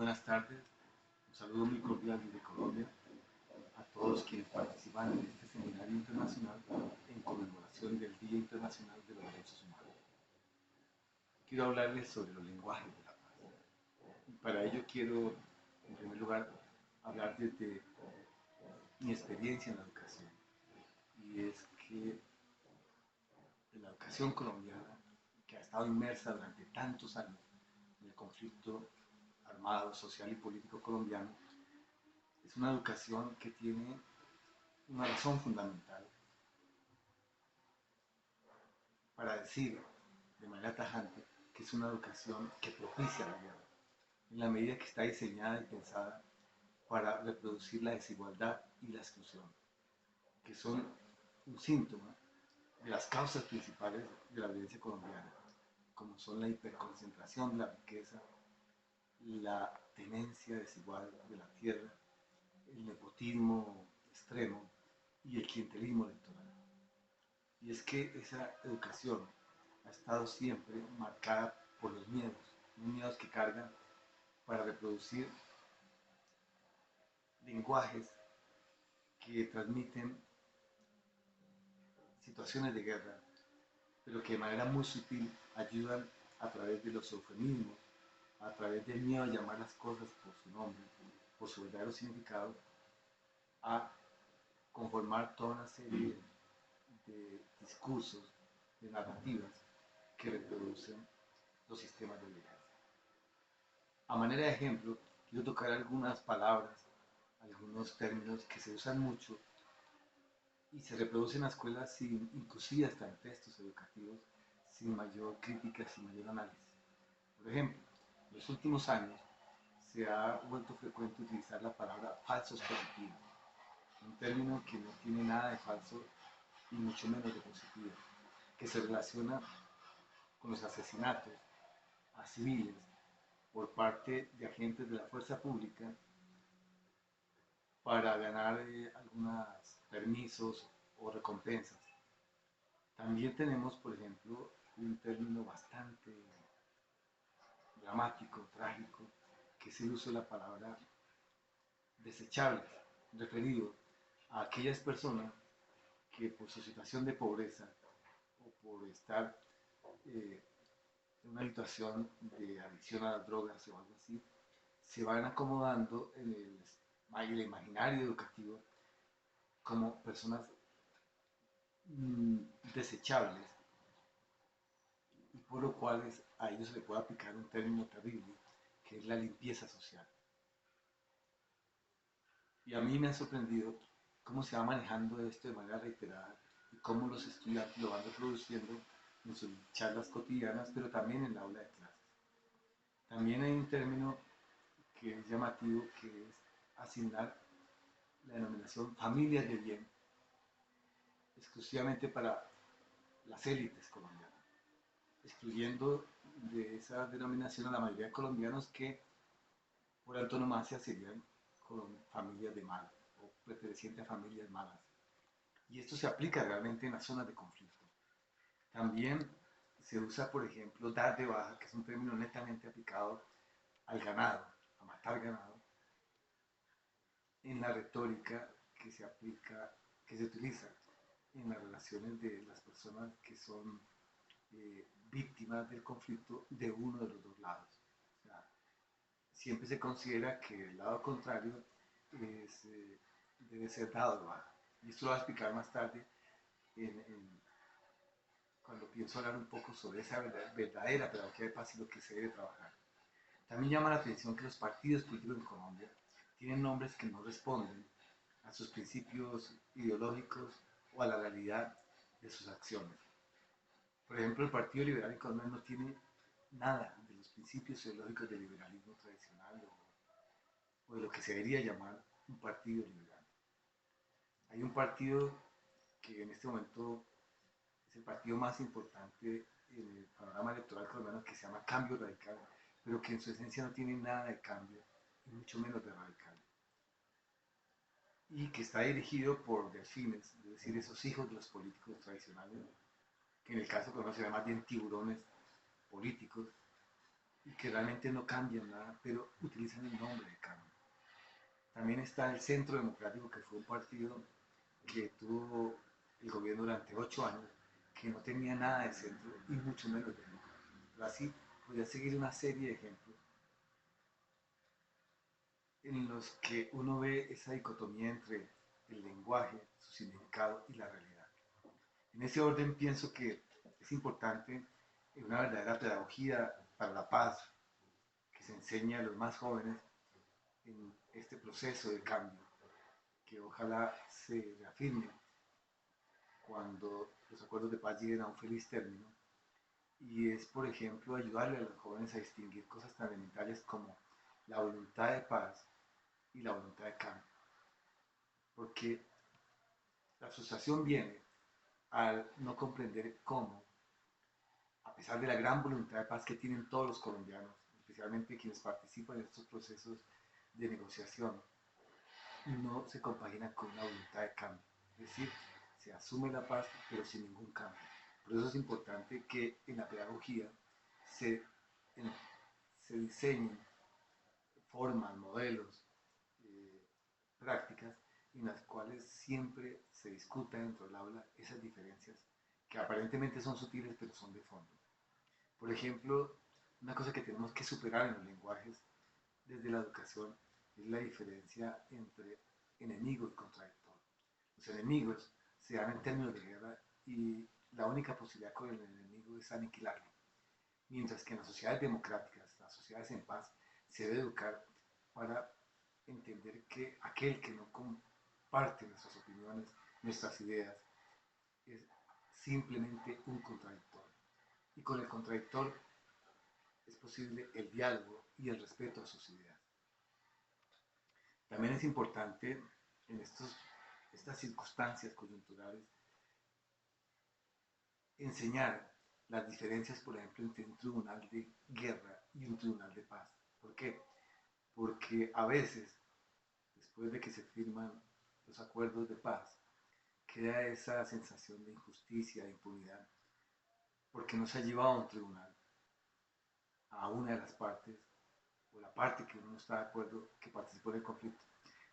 buenas tardes, un saludo muy cordial desde Colombia a todos quienes participan en este seminario internacional en conmemoración del Día Internacional de los Derechos Humanos. Quiero hablarles sobre los lenguajes de la paz. Y para ello quiero, en primer lugar, hablar desde mi experiencia en la educación. Y es que en la educación colombiana, que ha estado inmersa durante tantos años en el conflicto armado, social y político colombiano, es una educación que tiene una razón fundamental para decir de manera tajante que es una educación que propicia la guerra, en la medida que está diseñada y pensada para reproducir la desigualdad y la exclusión, que son un síntoma de las causas principales de la violencia colombiana, como son la hiperconcentración de la riqueza, la tenencia desigual de la tierra, el nepotismo extremo y el clientelismo electoral. Y es que esa educación ha estado siempre marcada por los miedos que cargan para reproducir lenguajes que transmiten situaciones de guerra, pero que de manera muy sutil ayudan a través de los eufemismos, a través del miedo a llamar las cosas por su nombre, por su verdadero significado, a conformar toda una serie de discursos, de narrativas que reproducen los sistemas de violencia. A manera de ejemplo, quiero tocar algunas palabras, algunos términos que se usan mucho y se reproducen en la escuela sin, inclusive hasta en textos educativos, sin mayor crítica, sin mayor análisis. Por ejemplo, en los últimos años se ha vuelto frecuente utilizar la palabra falsos positivos, un término que no tiene nada de falso y mucho menos de positivo, que se relaciona con los asesinatos a civiles por parte de agentes de la fuerza pública para ganar algunos permisos o recompensas. También tenemos, por ejemplo, un término bastante dramático, trágico, que es el uso de la palabra desechables, referido a aquellas personas que por su situación de pobreza o por estar en una situación de adicción a las drogas o algo así, se van acomodando en el imaginario educativo como personas desechables, y por lo cual a ellos se le puede aplicar un término terrible que es la limpieza social. Y a mí me ha sorprendido cómo se va manejando esto de manera reiterada y cómo los estudiantes lo van reproduciendo en sus charlas cotidianas, pero también en la aula de clases. También hay un término que es llamativo, que es asignar la denominación familias de bien exclusivamente para las élites colombianas, excluyendo de esa denominación a la mayoría de colombianos que por antonomasia serían familias de mal o pertenecientes a familias malas. Y esto se aplica realmente en las zonas de conflicto. También se usa, por ejemplo, dar de baja, que es un término netamente aplicado al ganado, a matar ganado, en la retórica que se aplica, que se utiliza en las relaciones de las personas que son víctimas del conflicto de uno de los dos lados. O sea, siempre se considera que el lado contrario debe ser dado de baja. Y esto lo voy a explicar más tarde cuando pienso hablar un poco sobre esa verdadera pedagogía de paz y lo que se debe trabajar. También llama la atención que los partidos políticos en Colombia tienen nombres que no responden a sus principios ideológicos o a la realidad de sus acciones. Por ejemplo, el Partido Liberal en Colombia no tiene nada de los principios ideológicos del liberalismo tradicional o de lo que se debería llamar un partido liberal. Hay un partido que en este momento es el partido más importante en el panorama electoral colombiano, que se llama Cambio Radical, pero que en su esencia no tiene nada de cambio y mucho menos de radical. Y que está dirigido por delfines, es decir, esos hijos de los políticos tradicionales, que en el caso colombiano se llaman más bien tiburones políticos, y que realmente no cambian nada, pero utilizan el nombre de cambio. También está el Centro Democrático, que fue un partido que tuvo el gobierno durante 8 años, que no tenía nada de centro y mucho menos de democrático. Pero así podría seguir una serie de ejemplos en los que uno ve esa dicotomía entre el lenguaje, su significado y la realidad. En ese orden pienso que es importante una verdadera pedagogía para la paz que se enseña a los más jóvenes en este proceso de cambio, que ojalá se reafirme cuando los acuerdos de paz lleguen a un feliz término. Y es, por ejemplo, ayudarle a los jóvenes a distinguir cosas tan elementales como la voluntad de paz y la voluntad de cambio. Porque la frustración viene al no comprender cómo, a pesar de la gran voluntad de paz que tienen todos los colombianos, especialmente quienes participan en estos procesos de negociación, no se compagina con una voluntad de cambio. Es decir, se asume la paz, pero sin ningún cambio. Por eso es importante que en la pedagogía se, en, se diseñen formas, modelos, eh, prácticas en las cuales siempre se discuta dentro del aula esas diferencias que aparentemente son sutiles pero son de fondo. Por ejemplo, una cosa que tenemos que superar en los lenguajes desde la educación es la diferencia entre enemigo y contradictor. Los enemigos se dan en términos de guerra y la única posibilidad con el enemigo es aniquilarlo. Mientras que en las sociedades democráticas, las sociedades en paz, se debe educar para entender que aquel que no comparte nuestras opiniones, nuestras ideas, es simplemente un contradictor. Y con el contradictor es posible el diálogo y el respeto a sus ideas. También es importante en estas circunstancias coyunturales enseñar las diferencias, por ejemplo, entre un tribunal de guerra y un tribunal de paz. ¿Por qué? Porque a veces, después de que se firman los acuerdos de paz, queda esa sensación de injusticia, de impunidad, porque no se ha llevado a un tribunal a una de las partes, o la parte que uno no está de acuerdo, que participó en el conflicto.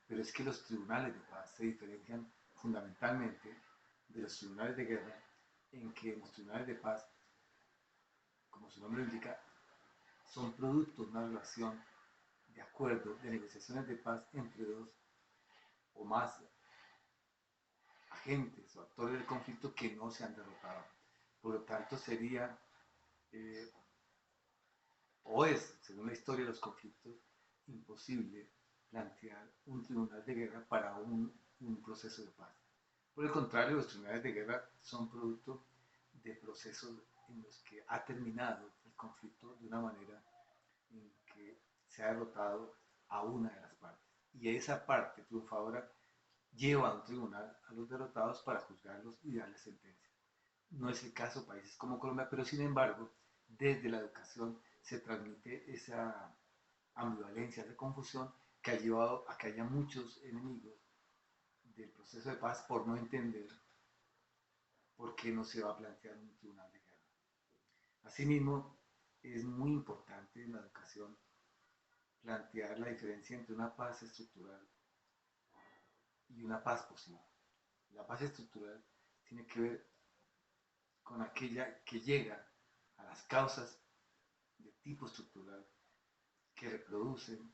Pero es que los tribunales de paz se diferencian fundamentalmente de los tribunales de guerra, en que los tribunales de paz, como su nombre indica, son producto de una relación de acuerdo, de negociaciones de paz entre dos o más agentes o actores del conflicto que no se han derrotado. Por lo tanto, sería, eh, o es, según la historia de los conflictos, imposible plantear un tribunal de guerra para un proceso de paz. Por el contrario, los tribunales de guerra son producto de procesos en los que ha terminado el conflicto de una manera en que se ha derrotado a una de las partes. Y esa parte triunfadora lleva a un tribunal a los derrotados para juzgarlos y darles sentencia. No es el caso de países como Colombia, pero sin embargo, desde la educación se transmite esa ambivalencia, esa confusión que ha llevado a que haya muchos enemigos del proceso de paz por no entender por qué no se va a plantear un tribunal de guerra. Asimismo, es muy importante en la educación plantear la diferencia entre una paz estructural y una paz posible. La paz estructural tiene que ver con aquella que llega a las causas de tipo estructural que reproducen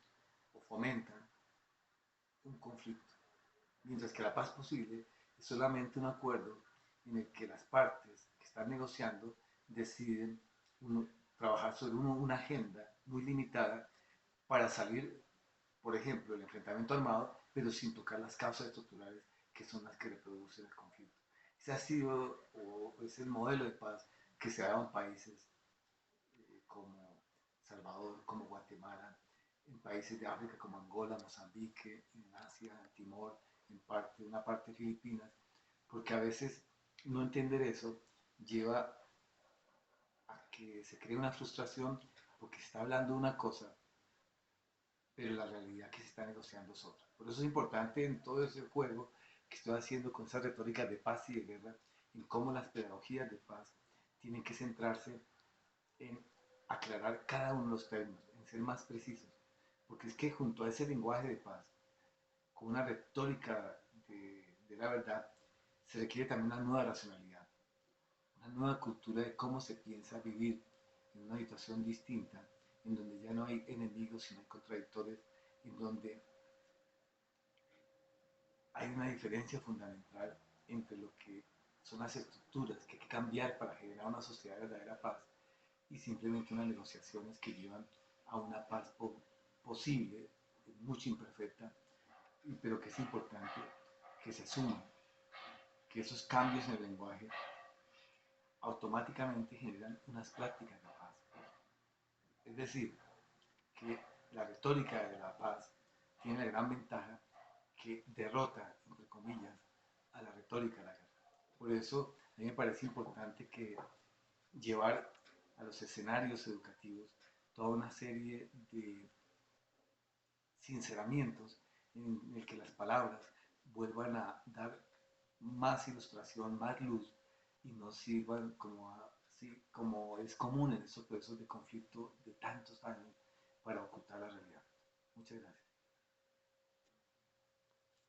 o fomentan un conflicto, mientras que la paz posible es solamente un acuerdo en el que las partes que están negociando deciden trabajar sobre una agenda muy limitada para salir, por ejemplo, del enfrentamiento armado, pero sin tocar las causas estructurales que son las que reproducen el conflicto. Ese ha sido o es el modelo de paz que se ha dado en países como Salvador, como Guatemala, en países de África como Angola, Mozambique, en Asia, Timor, en parte, una parte de Filipinas, porque a veces no entender eso lleva a que se cree una frustración porque se está hablando de una cosa, pero la realidad que se está negociando es otra. Por eso es importante en todo ese juego que estoy haciendo con esa retórica de paz y de guerra, en cómo las pedagogías de paz tienen que centrarse en aclarar cada uno de los términos, en ser más precisos, porque es que junto a ese lenguaje de paz, con una retórica de la verdad, se requiere también una nueva racionalidad, una nueva cultura de cómo se piensa vivir en una situación distinta, en donde ya no hay enemigos, sino hay contradictores, en donde hay una diferencia fundamental entre lo que son las estructuras que hay que cambiar para generar una sociedad de verdadera paz y simplemente unas negociaciones que llevan a una paz posible, mucho imperfecta, pero que es importante que se asuman, que esos cambios en el lenguaje automáticamente generan unas prácticas de paz. Es decir, que la retórica de la paz tiene la gran ventaja que derrota, entre comillas, a la retórica de la guerra. Por eso a mí me parece importante que llevar a los escenarios educativos toda una serie de sinceramientos en el que las palabras vuelvan a dar más ilustración, más luz y no sirvan como es común en estos procesos de conflicto de tantos años para ocultar la realidad. Muchas gracias.